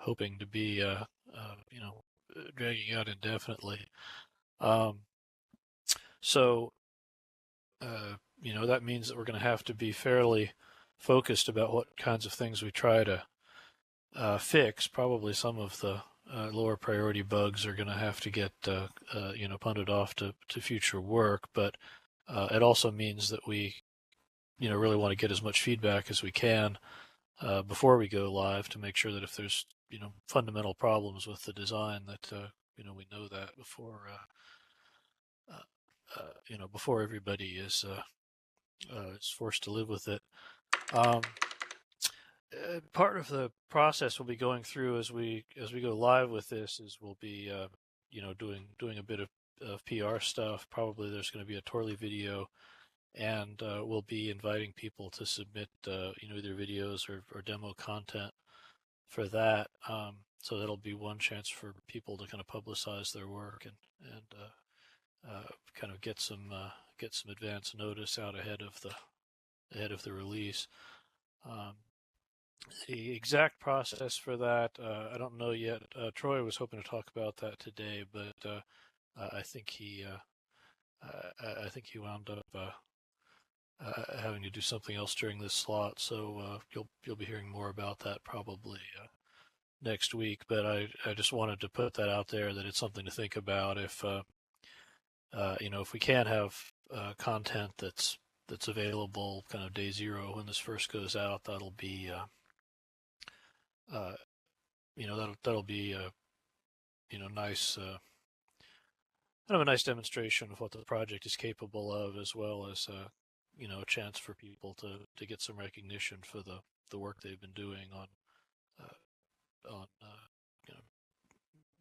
hoping to be, you know, dragging out indefinitely. Um, so, you know, that means that we're going to have to be fairly focused about what kinds of things we try to fix. Probably some of the lower priority bugs are going to have to get, you know, punted off to future work, but it also means that we, you know, really want to get as much feedback as we can before we go live to make sure that if there's, you know, fundamental problems with the design that, you know, we know that before, you know, before everybody is forced to live with it. Part of the process we'll be going through as we go live with this is we'll be, you know, doing a bit of PR stuff. Probably there's going to be a Torley video, and we'll be inviting people to submit, you know, either videos or demo content for that. So that'll be one chance for people to kind of publicize their work and kind of get some advance notice out ahead of the release. The exact process for that, I don't know yet. Troy was hoping to talk about that today, but I think he wound up having to do something else during this slot. So you'll be hearing more about that probably next week. But I just wanted to put that out there that it's something to think about. If you know, if we can't have content that's available kind of day zero when this first goes out, that'll be you know, that'll be you know, nice kind of a nice demonstration of what the project is capable of, as well as you know, a chance for people to get some recognition for the work they've been doing on you know,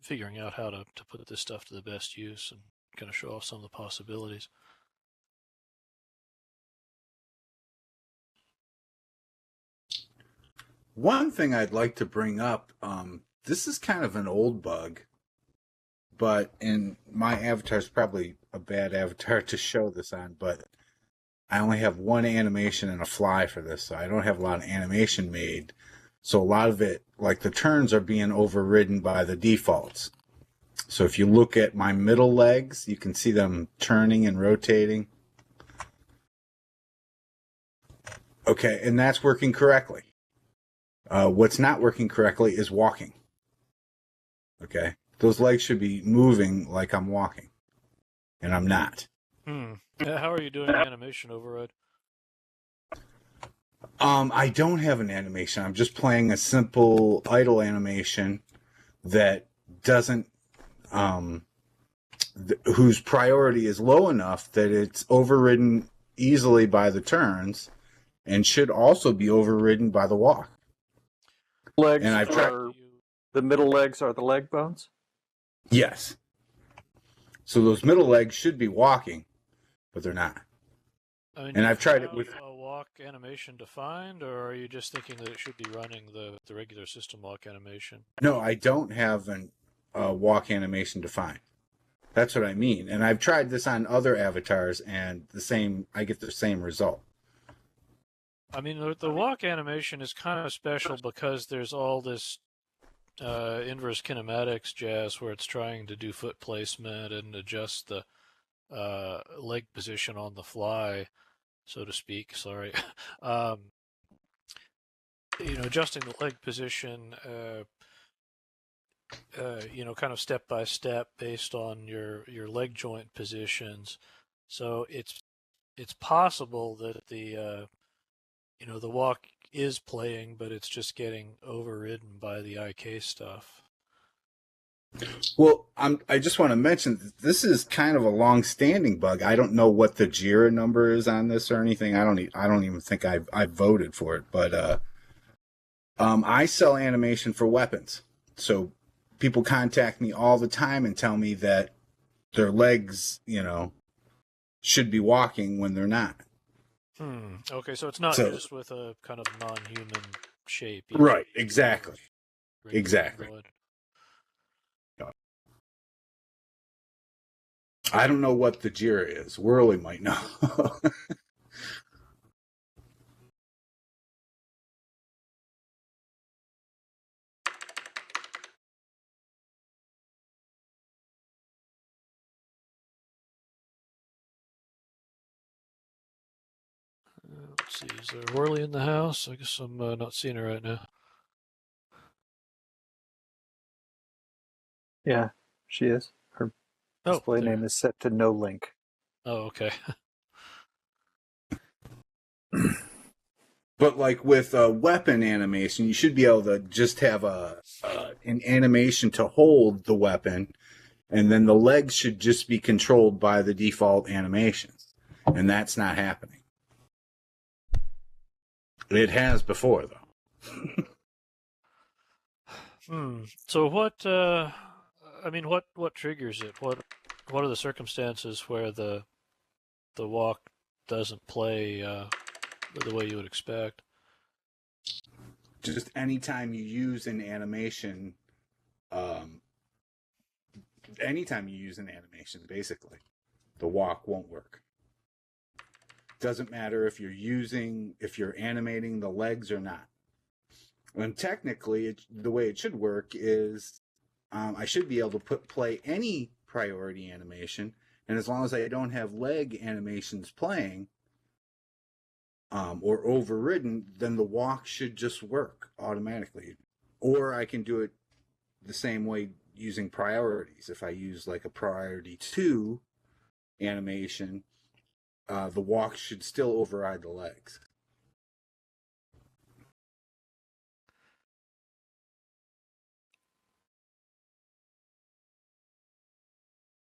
figuring out how to put this stuff to the best use and kind of show off some of the possibilities. One thing I'd like to bring up, this is kind of an old bug, but in my avatar is probably a bad avatar to show this on, but I only have one animation and a fly for this, so I don't have a lot of animation made. So a lot of it, like the turns, are being overridden by the defaults. So if you look at my middle legs, you can see them turning and rotating. Okay, and that's working correctly. What's not working correctly is walking. Okay, those legs should be moving like I'm walking, and I'm not. How are you doing animation override? I don't have an animation. I'm just playing a simple idle animation that doesn't, whose priority is low enough that it's overridden easily by the turns, and should also be overridden by the walk. Legs and I've tried. The middle legs are the leg bones? Yes. So those middle legs should be walking, but they're not. I mean, and I've tried it with a walk animation defined, or are you just thinking that it should be running the regular system walk animation? No, I don't have a walk animation defined. That's what I mean. And I've tried this on other avatars, and I get the same result. I mean, the walk animation is kind of special because there's all this inverse kinematics jazz where it's trying to do foot placement and adjust the leg position on the fly, so to speak. Sorry. You know, adjusting the leg position, you know, kind of step by step based on your leg joint positions. So it's possible that the you know, the walk is playing, but it's just getting overridden by the IK stuff. Well, I just want to mention that this is kind of a long-standing bug. I don't know what the JIRA number is on this or anything. I don't even think I voted for it. But I sell animation for weapons, so people contact me all the time and tell me that their legs, you know, should be walking when they're not. Okay, so it's not just with a kind of non-human shape. Right, exactly. Exactly. Blood. I don't know what the JIRA is. Whirly might know. Let's see, is there Whirly in the house? I guess I'm not seeing her right now. Yeah, she is. Her display name is set to no link. Oh, okay. But like with a weapon animation, you should be able to just have an animation to hold the weapon, and then the legs should just be controlled by the default animation, and that's not happening. It has before, though. So what? I mean, what triggers it? What are the circumstances where the walk doesn't play the way you would expect? Just anytime you use an animation, um, basically, the walk won't work. Doesn't matter if you're animating the legs or not. And technically, the way it should work is I should be able to play any priority animation, and as long as I don't have leg animations playing or overridden, then the walk should just work automatically. Or I can do it the same way using priorities. If I use like a priority 2 animation, the walk should still override the legs.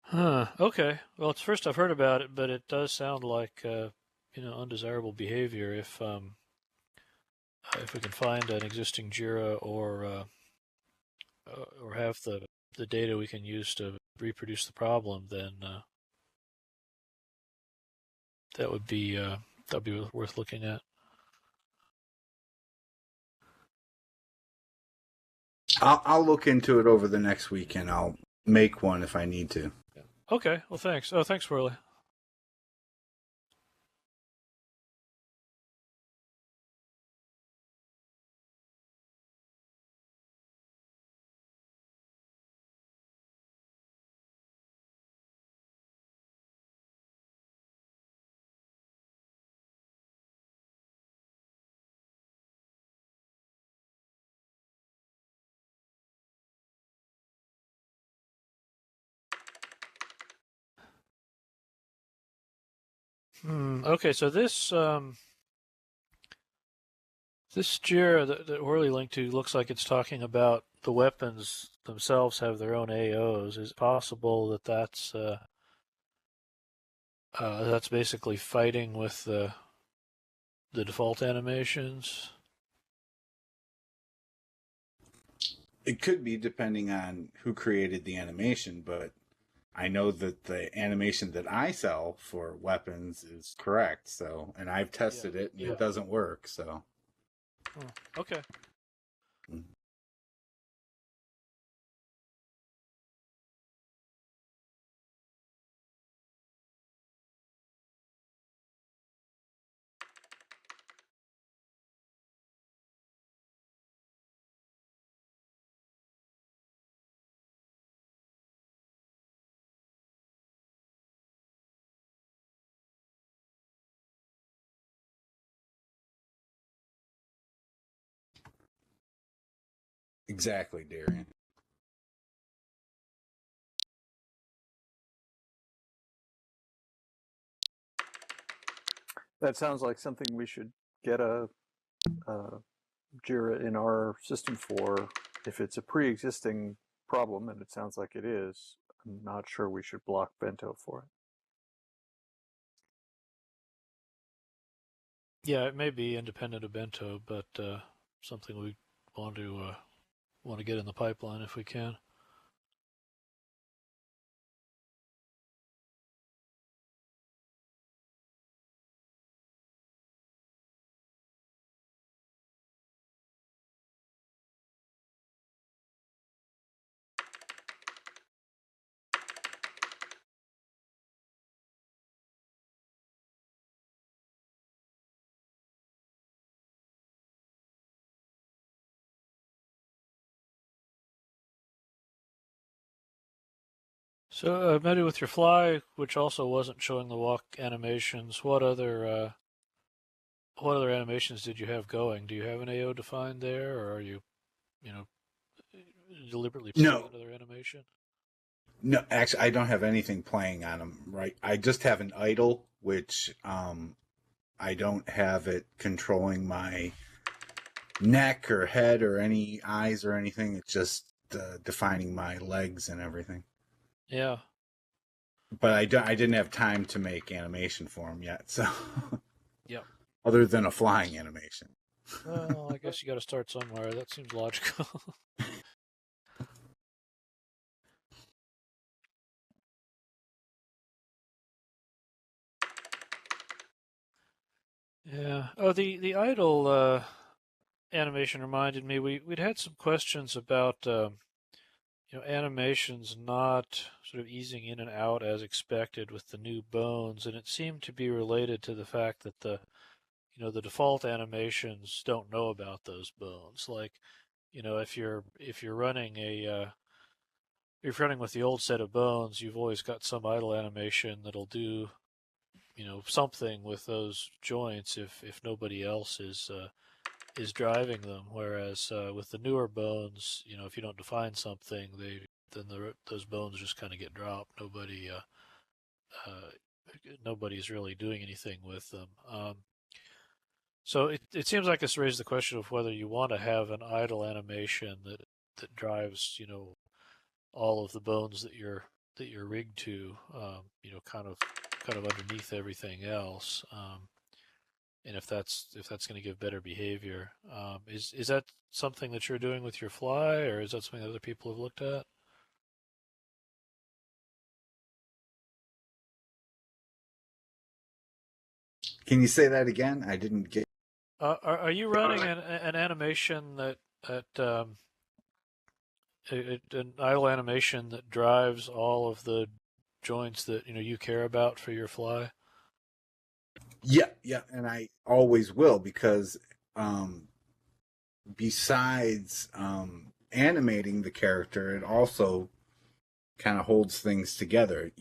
Huh. Okay. Well, it's first I've heard about it, but it does sound like undesirable behavior if we can find an existing JIRA or have the data we can use to reproduce the problem, then that would be worth looking at. I'll look into it over the next week, and I'll make one if I need to. Okay. Well, thanks. Oh, thanks, Whirly. Okay, so this JIRA that Whirly linked to looks like it's talking about the weapons themselves have their own AOs. Is it possible that that's basically fighting with the default animations? It could be depending on who created the animation, but I know that the animation that I sell for weapons is correct. So, and I've tested it, and it doesn't work. So, okay. Exactly, Darian. That sounds like something we should get a JIRA in our system for. If it's a pre-existing problem, and it sounds like it is, I'm not sure we should block Bento for it. Yeah, it may be independent of Bento, but something we want to get in the pipeline if we can. So, Medi, with your fly, which also wasn't showing the walk animations, what other what other animations did you have going? Do you have an AO defined there, or are you, you know, deliberately playing No, another animation? no, actually, I don't have anything playing on them. Right, I just have an idle, which I don't have it controlling my neck or head or any eyes or anything. It's just defining my legs and everything. Yeah. But I didn't have time to make animation for him yet. So, Yep. other than a flying animation. Well, I guess you got to start somewhere. That seems logical. Yeah. Oh, the idle animation reminded me we'd had some questions about animations not sort of easing in and out as expected with the new bones, and it seemed to be related to the fact that the default animations don't know about those bones. Like, if you're running if you're running with the old set of bones, you've always got some idle animation that'll do something with those joints if nobody else is driving them. Whereas with the newer bones, if you don't define something, those bones just kind of get dropped. Nobody's really doing anything with them. So it seems like this raises the question of whether you want to have an idle animation that drives all of the bones that you're rigged to, kind of underneath everything else. And if that's going to give better behavior, is that something that you're doing with your fly, or is that something that other people have looked at? Can you say that again? I didn't get. Are you running an animation that an idle animation that drives all of the joints that you care about for your fly? Yeah, yeah, and I always will because um, besides animating the character, it also kind of holds things together,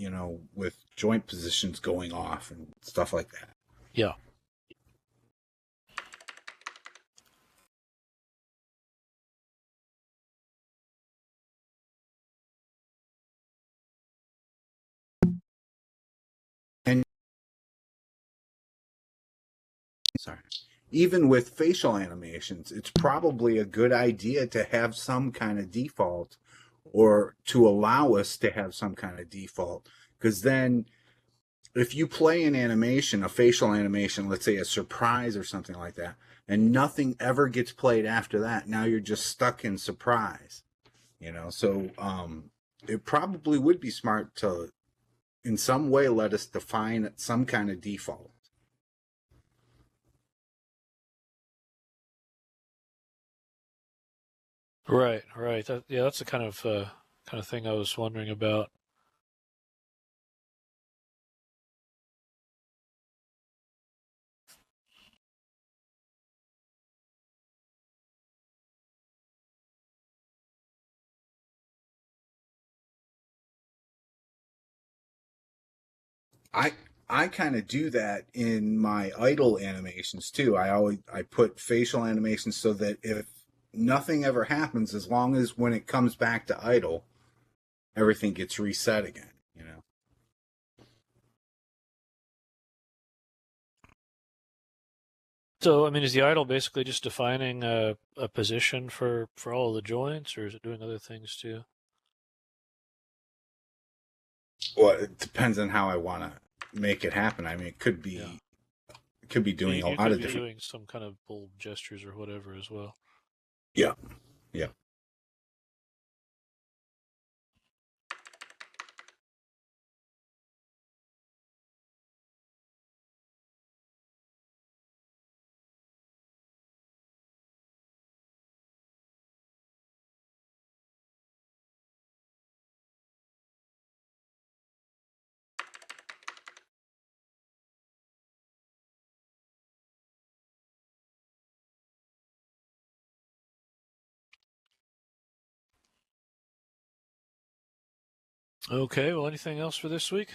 with joint positions going off and stuff like that. Yeah. And sorry, even with facial animations, it's probably a good idea to have some kind of default or to allow us to have some kind of default because then if you play an animation, a facial animation, let's say a surprise or something like that, and nothing ever gets played after that, now you're just stuck in surprise. So it probably would be smart to in some way let us define some kind of default. Right, right. Yeah, that's the kind of thing I was wondering about. I I kind of do that in my idle animations too. I put facial animations so that if nothing ever happens, as long as when it comes back to idle, everything gets reset again. So, I mean, is the idle basically just defining a position for all of the joints, or is it doing other things too? Well, it depends on how I want to make it happen. I mean, Yeah. it could be You, doing a you lot could of be different. doing some kind of bold gestures or whatever as well. Yeah, yeah. Okay, well, anything else for this week?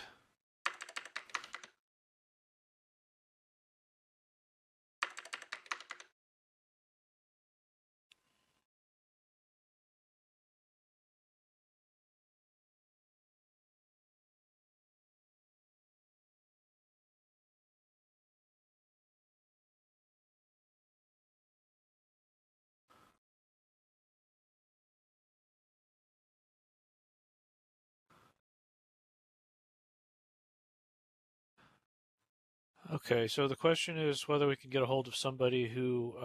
Okay, so the question is whether we can get a hold of somebody who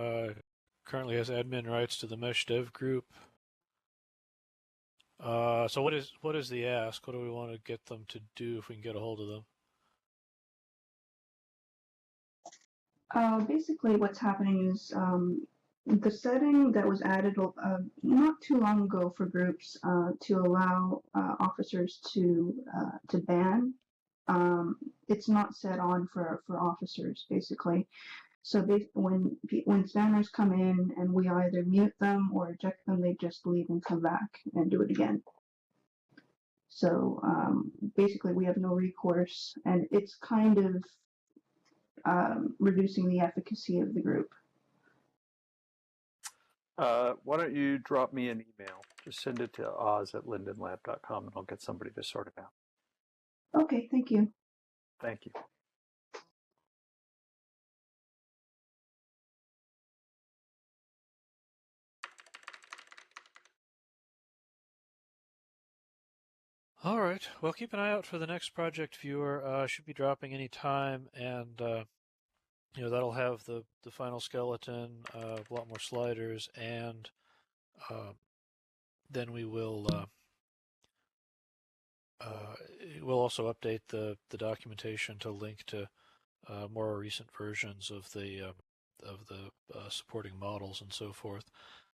currently has admin rights to the Mesh Dev group. So what is the ask? What do we want to get them to do if we can get a hold of them? Basically, what's happening is the setting that was added not too long ago for groups to allow officers to ban. It's not set on for officers, basically. So when spammers come in and we either mute them or eject them, they just leave and come back and do it again. So basically, we have no recourse, and it's kind of reducing the efficacy of the group. Why don't you drop me an email? Just send it to oz@lindenlab.com and I'll get somebody to sort it out. Okay, thank you. Thank you. All right. Well, keep an eye out for the next project viewer. Should be dropping any time, and that'll have the final skeleton, a lot more sliders, and then we'll also update the documentation to link to more recent versions of the supporting models and so forth.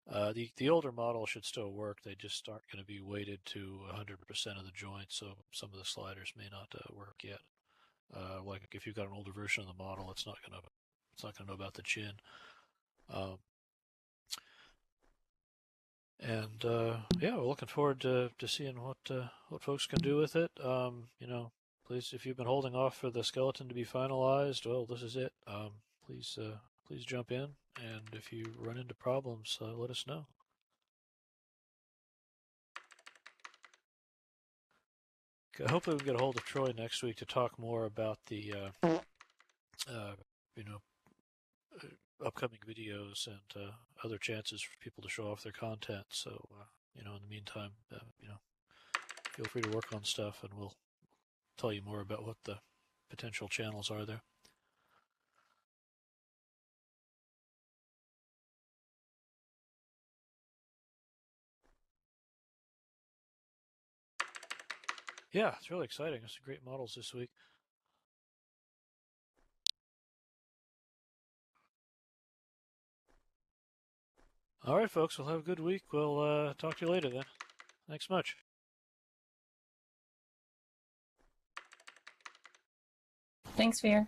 The older model should still work. They just aren't going to be weighted to 100% of the joints, so some of the sliders may not work yet. Like if you've got an older version of the model, it's not going to know about the chin. Yeah, we're looking forward to seeing what folks can do with it. Please, if you've been holding off for the skeleton to be finalized, well, this is it. Please jump in, and if you run into problems, let us know. Okay, hopefully we can get a hold of Troy next week to talk more about the upcoming videos and other chances for people to show off their content. So in the meantime, feel free to work on stuff, and we'll tell you more about what the potential channels are there. Yeah, it's really exciting. There's some great models this week. All right, folks, we'll have a good week. We'll talk to you later then. Thanks much. Thanks, Fear.